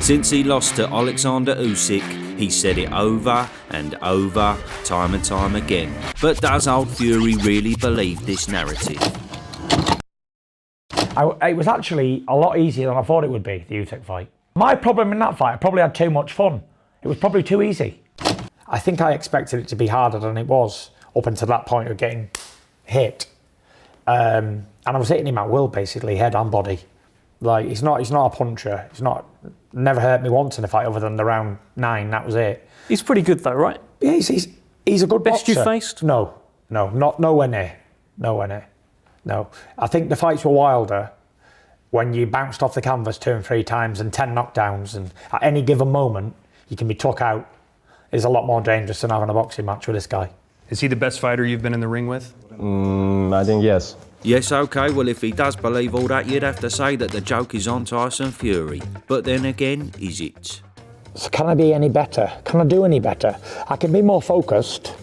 Since he lost to Oleksandr Usyk, he said it over and over, time and time again. But does old Fury really believe this narrative? It was actually a lot easier than I thought it would be, the Usyk fight. My problem in that fight, I probably had too much fun. It was probably too easy. I think I expected it to be harder than it was up until that point of getting hit. And I was hitting him at will, basically, head and body. Like, he's not a puncher. Never hurt me once in a fight other than the round 9, that was it. He's pretty good though, right? Yeah, he's a good Best boxer. you faced? No, nowhere near. No. I think the fights were wilder when you bounced off the canvas 2 and 3 times and 10 knockdowns, and at any given moment you can be took out. Is a lot more dangerous than having a boxing match with this guy. Is he the best fighter you've been in the ring with? I think yes. Yes, okay, well if he does believe all that, you'd have to say that the joke is on Tyson Fury. But then again, is it? So can I be any better? Can I do any better? I can be more focused,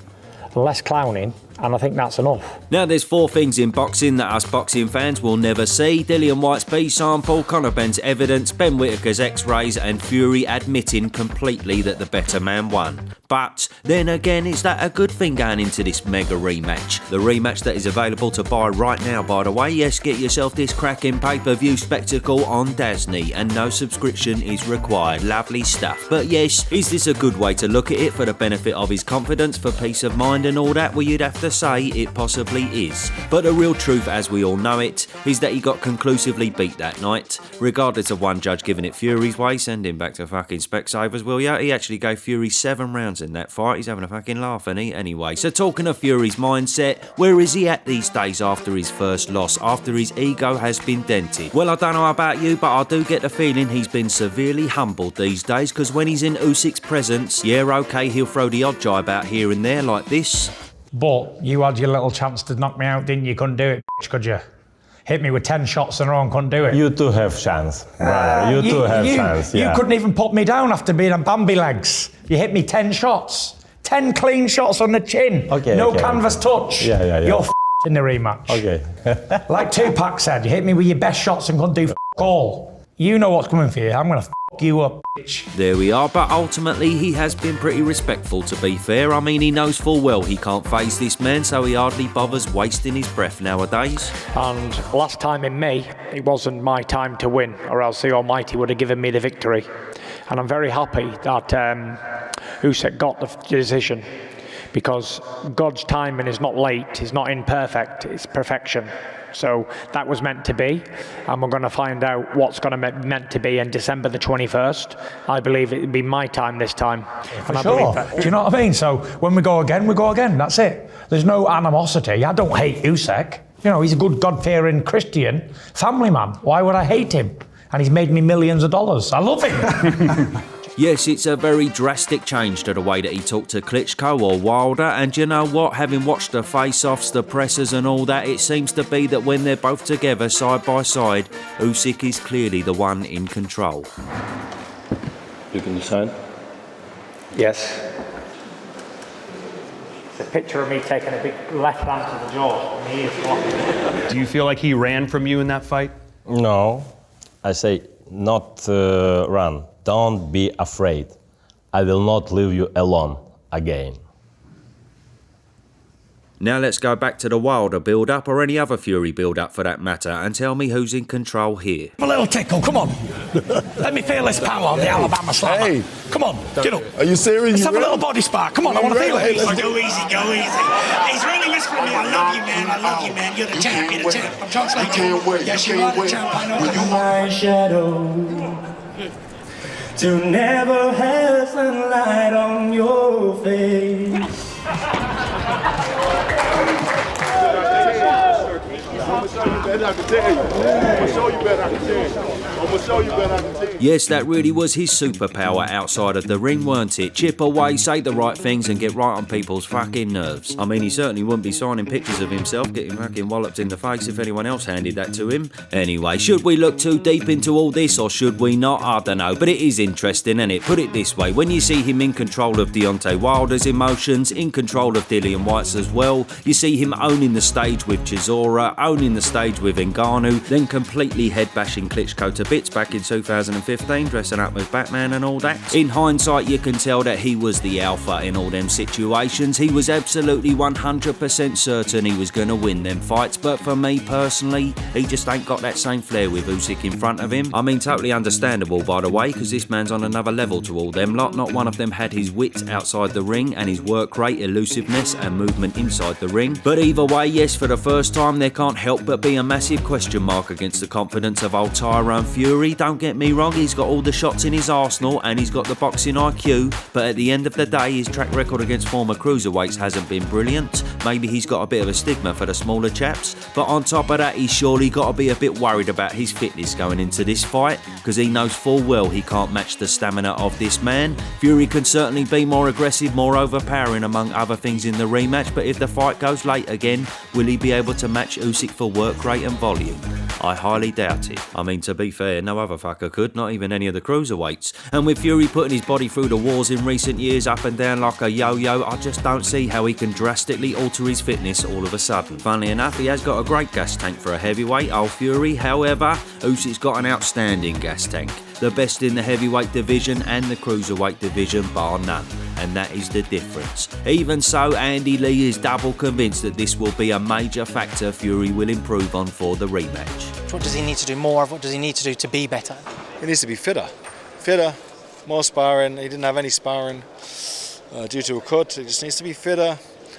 less clowning, and I think that's enough. Now there's 4 things in boxing that us boxing fans will never see. Dillian Whyte's B-sample, Conor Benn's evidence, Ben Whittaker's x-rays, and Fury admitting completely that the better man won. But then again, is that a good thing going into this mega rematch? The rematch that is available to buy right now, by the way. Yes, get yourself this cracking pay-per-view spectacle on Disney, and no subscription is required. Lovely stuff. But yes, is this a good way to look at it for the benefit of his confidence, for peace of mind and all that? Well, you'd have to say it possibly is. But the real truth, as we all know it, is that he got conclusively beat that night. Regardless of one judge giving it Fury's way, send him back to fucking Specsavers, will ya? He actually gave Fury 7 rounds in that fight. He's having a fucking laugh, isn't he? Anyway, so talking of Fury's mindset, where is he at these days after his first loss, after his ego has been dented? Well, I don't know about you, but I do get the feeling he's been severely humbled these days, because when he's in Usyk's presence, yeah, okay, he'll throw the odd jibe out here and there like this. But you had your little chance to knock me out, didn't you? Couldn't do it, could you? Hit me with 10 shots in a row and couldn't do it. You too have chance, brother. You too have chance, yeah. You couldn't even put me down after being on Bambi legs. You hit me 10 shots. 10 clean shots on the chin. No canvas touch. Yeah. You're in the rematch. Okay. Like Tupac said, you hit me with your best shots and couldn't do all. You know what's coming for you. I'm gonna you up, bitch. There we are, but ultimately he has been pretty respectful, to be fair. I mean, he knows full well he can't face this man, so he hardly bothers wasting his breath nowadays. And last time in May, it wasn't my time to win, or else the Almighty would have given me the victory. And I'm very happy that Usyk got the decision, because God's timing is not late, it's not imperfect, it's perfection. So that was meant to be, and we're going to find out what's going to be meant to be in December the 21st. I believe it'll be my time this time. For sure. Do you know what I mean? So when we go again, that's it. There's no animosity. I don't hate Usyk. You know, he's a good God-fearing Christian family man. Why would I hate him? And he's made me millions of dollars. I love him. Yes, it's a very drastic change to the way that he talked to Klitschko or Wilder, and you know what, having watched the face-offs, the pressers and all that, it seems to be that when they're both together side by side, Usyk is clearly the one in control. You can decide? Yes. It's a picture of me taking a big left hand to the jaw, and he is blocking. Do you feel like he ran from you in that fight? No, I say not run. Don't be afraid. I will not leave you alone again. Now let's go back to the Wilder build-up, or any other Fury build-up for that matter, and tell me who's in control here. A little tickle, come on. Let me feel this power on the Alabama slammer. Hey. Come on, get up. Are you serious? Let's have a little body spark. Come on, I want to feel it. Go easy, go easy. He's really whispering me, I love you, man. You're the champ, you're the champ. I'm translating. Can't wait. Yes, you are the champ, I know. My shadow to never have sunlight on your face. Yes, that really was his superpower outside of the ring, weren't it? Chip away, say the right things and get right on people's fucking nerves. I mean, he certainly wouldn't be signing pictures of himself getting fucking walloped in the face if anyone else handed that to him. Anyway, should we look too deep into all this or should we not? I don't know, but it is interesting, isn't it? Put it this way, when you see him in control of Deontay Wilder's emotions, in control of Dillian Whyte's as well, you see him owning the stage with Chisora, owning the stage with Ngannou, then completely head-bashing Klitschko to bits back in 2015, dressing up as Batman and all that. In hindsight, you can tell that he was the alpha in all them situations. He was absolutely 100% certain he was going to win them fights, but for me personally, he just ain't got that same flair with Usyk in front of him. I mean, totally understandable, by the way, because this man's on another level to all them lot. Not one of them had his wit outside the ring and his work rate, elusiveness and movement inside the ring. But either way, yes, for the first time, there can't help but be a massive question mark against the confidence of old Tyson Fury. Don't get me wrong, he's got all the shots in his arsenal and he's got the boxing IQ, but at the end of the day, his track record against former cruiserweights hasn't been brilliant. Maybe he's got a bit of a stigma for the smaller chaps, but on top of that, he's surely got to be a bit worried about his fitness going into this fight, because he knows full well he can't match the stamina of this man. Fury can certainly be more aggressive, more overpowering among other things in the rematch, but if the fight goes late again, will he be able to match Usyk for work rate and volume? I highly doubt it. I mean, to be fair, no other fucker could, not even any of the cruiserweights. And with Fury putting his body through the wars in recent years, up and down like a yo-yo, I just don't see how he can drastically alter his fitness all of a sudden. Funnily enough, he has got a great gas tank for a heavyweight, old Fury. However, Usyk's got an outstanding gas tank. The best in the heavyweight division and the cruiserweight division, bar none. And that is the difference. Even so, Andy Lee is double convinced that this will be a major factor Fury will improve on for the rematch. What does he need to do more of? What does he need to do to be better? He needs to be fitter. Fitter, more sparring. He didn't have any sparring due to a cut. He just needs to be fitter,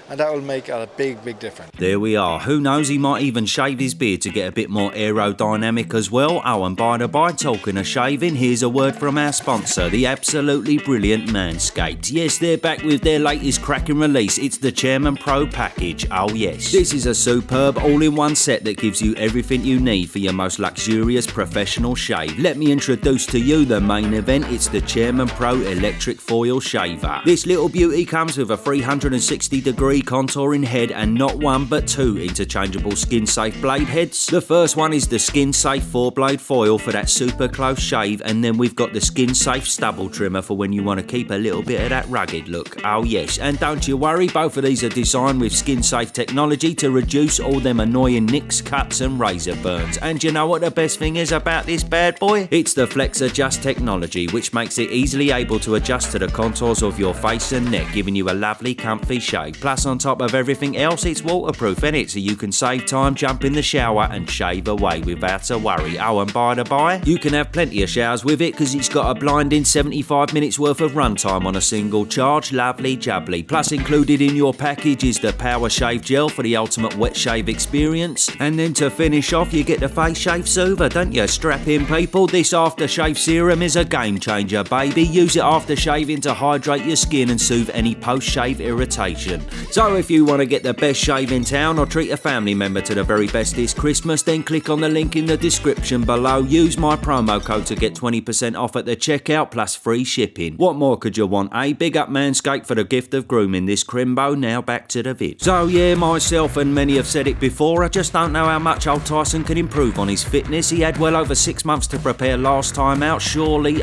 and that will make a big, big difference. There we are. Who knows, he might even shave his beard to get a bit more aerodynamic as well. Oh, and by the by, talking of shaving, here's a word from our sponsor, the absolutely brilliant Manscaped. Yes, they're back with their latest cracking release. It's the Chairman Pro package. Oh yes. This is a superb all-in-one set that gives you everything you need for your most luxurious professional shave. Let me introduce to you the main event. It's the Chairman Pro Electric Foil Shaver. This little beauty comes with a 360-degree contouring head and not one but two interchangeable skin-safe blade heads. The first one is the skin-safe 4-blade foil for that super close shave, and then we've got the skin-safe stubble trimmer for when you want to keep a little bit of that rugged look. Oh yes, and don't you worry, both of these are designed with skin-safe technology to reduce all them annoying nicks, cuts and razor burns. And you know what the best thing is about this bad boy? It's the Flex Adjust technology, which makes it easily able to adjust to the contours of your face and neck, giving you a lovely comfy shave. Plus, on top of everything else, it's waterproof, innit? So you can save time, jump in the shower and shave away without a worry. Oh, and by the by, you can have plenty of showers with it because it's got a blinding 75 minutes worth of runtime on a single charge. Lovely jubbly. Plus, included in your package is the Power Shave Gel for the ultimate wet shave experience. And then to finish off, you get the Face Shave Soother, don't you? Strap in, people. This aftershave serum is a game changer, baby. Use it after shaving to hydrate your skin and soothe any post-shave irritation. So if you want to get the best shave in town or treat a family member to the very best this Christmas, then click on the link in the description below. Use my promo code to get 20% off at the checkout plus free shipping. What more could you want, eh? Big up Manscaped for the gift of grooming this crimbo. Now back to the vid. So yeah, myself and many have said it before, I just don't know how much old Tyson can improve on his fitness. He had well over 6 months to prepare last time out. Surely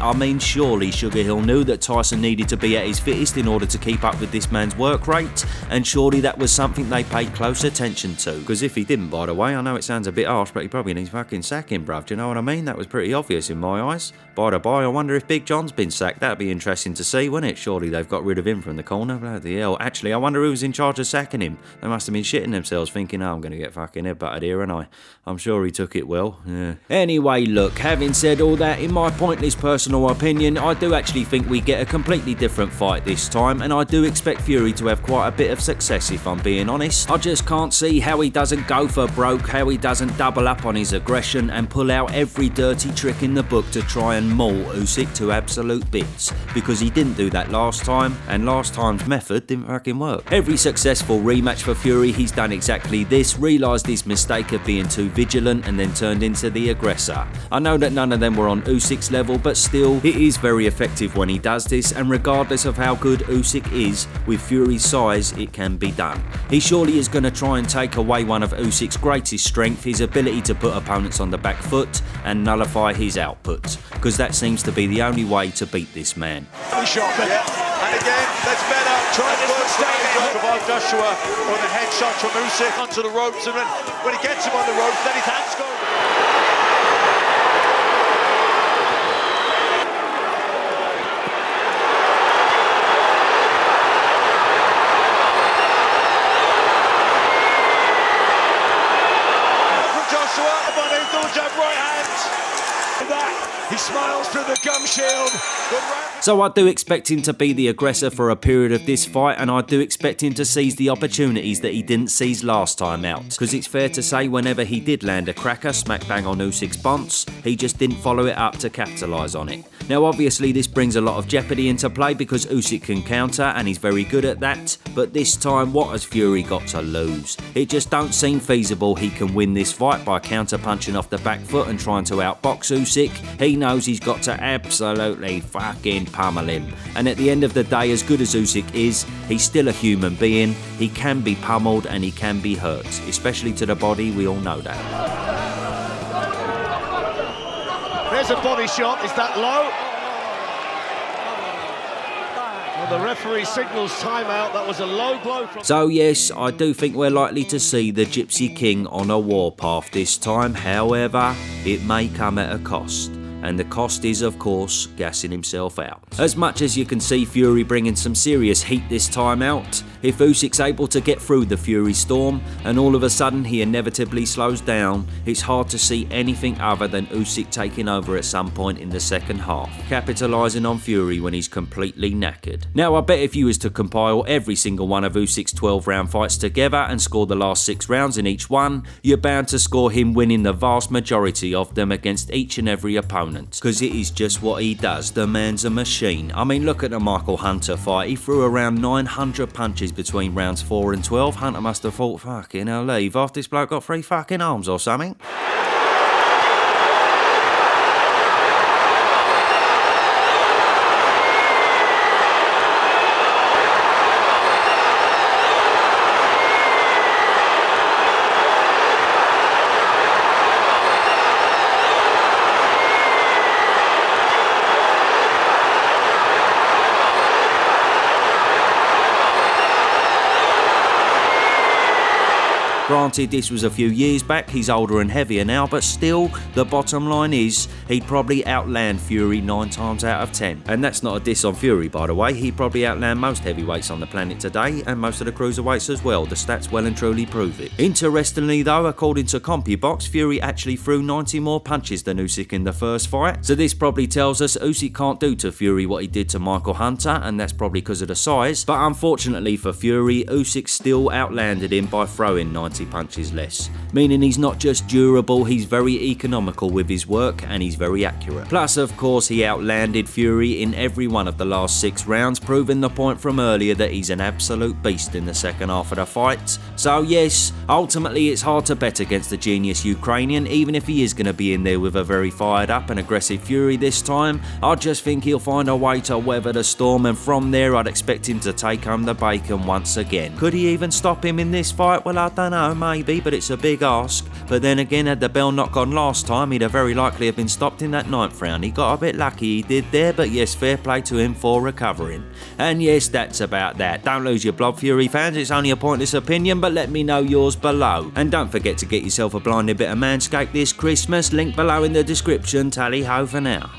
Sugar Hill knew that Tyson needed to be at his fittest in order to keep up with this man's work rate, and surely that was something they paid close attention to. Because if he didn't, by the way, I know it sounds a bit harsh, but he probably needs fucking sacking, bruv. Do you know what I mean? That was pretty obvious in my eyes. By the by, I wonder if Big John's been sacked. That'd be interesting to see, wouldn't it? Surely they've got rid of him from the corner. Bloody hell. Actually, I wonder who was in charge of sacking him. They must have been shitting themselves thinking, oh, I'm going to get fucking headbutted here, and I'm sure he took it well. Yeah. Anyway, look, having said all that, in my pointless personal opinion, I do actually think we get a completely different fight this time, and I do expect Fury to have quite a bit of success, if I'm being honest. I just can't see how he doesn't go for broke, how he doesn't double up on his aggression and pull out every dirty trick in the book to try and maul Usyk to absolute bits, because he didn't do that last time, and last time's method didn't fucking work. Every successful rematch for Fury, he's done exactly this, realised his mistake of being too vigilant and then turned into the aggressor. I know that none of them were on Usyk's level, but still, it is very effective when he does this, and regardless of how good Usyk is, with Fury's size, it can be done. He surely is going to try and take away one of Usyk's greatest strength, his ability to put opponents on the back foot and nullify his output, because that seems to be the only way to beat this man. Shot, yeah. And again, that's better. Try and work provide Joshua or the headshot from Usyk onto the ropes, and when he gets him on the ropes, then his hands go. field. So I do expect him to be the aggressor for a period of this fight, and I do expect him to seize the opportunities that he didn't seize last time out. Because it's fair to say whenever he did land a cracker smack bang on Usyk's bonce, he just didn't follow it up to capitalise on it. Now obviously this brings a lot of jeopardy into play because Usyk can counter and he's very good at that, but this time what has Fury got to lose? It just don't seem feasible he can win this fight by counter punching off the back foot and trying to outbox Usyk. He knows he's got to absolutely fucking pummel him. And at the end of the day, as good as Usyk is, he's still a human being. He can be pummeled and he can be hurt, especially to the body, we all know that. There's a body shot, is that low? Well, the referee signals timeout, that was a low blow from... So yes, I do think we're likely to see the Gypsy King on a warpath this time. However, it may come at a cost. And the cost is, of course, gassing himself out. As much as you can see Fury bringing some serious heat this time out, if Usyk's able to get through the Fury storm and all of a sudden he inevitably slows down, it's hard to see anything other than Usyk taking over at some point in the second half, capitalising on Fury when he's completely knackered. Now I bet if you was to compile every single one of Usyk's 12-round fights together and score the last 6 rounds in each one, you're bound to score him winning the vast majority of them against each and every opponent. Because it is just what he does. The man's a machine. I mean, look at the Michael Hunter fight. He threw around 900 punches between rounds 4 and 12. Hunter must have thought, fucking hell, leave off, this bloke got 3 fucking arms or something. Granted, this was a few years back, he's older and heavier now, but still, the bottom line is, he'd probably outland Fury 9 times out of 10. And that's not a diss on Fury, by the way, he'd probably outland most heavyweights on the planet today, and most of the cruiserweights as well, the stats well and truly prove it. Interestingly though, according to CompuBox, Fury actually threw 90 more punches than Usyk in the first fight, so this probably tells us Usyk can't do to Fury what he did to Michael Hunter, and that's probably because of the size, but unfortunately for Fury, Usyk still outlanded him by throwing 90 punches less, meaning he's not just durable, he's very economical with his work and he's very accurate. Plus of course he outlanded Fury in every one of the last 6 rounds, proving the point from earlier that he's an absolute beast in the second half of the fight. So yes, ultimately it's hard to bet against the genius Ukrainian, even if he is going to be in there with a very fired up and aggressive Fury this time. I just think he'll find a way to weather the storm, and from there I'd expect him to take home the bacon once again. Could he even stop him in this fight? Well, I don't know, maybe, but it's a big ask. But then again, had the bell not gone last time, he'd have very likely have been stopped in that 9th round. He got a bit lucky, he did there, but yes, fair play to him for recovering. And yes, that's about that. Don't lose your blood, Fury fans, it's only a pointless opinion, but let me know yours below. And don't forget to get yourself a blinding bit of Manscaped this Christmas, link below in the description. Tally ho for now.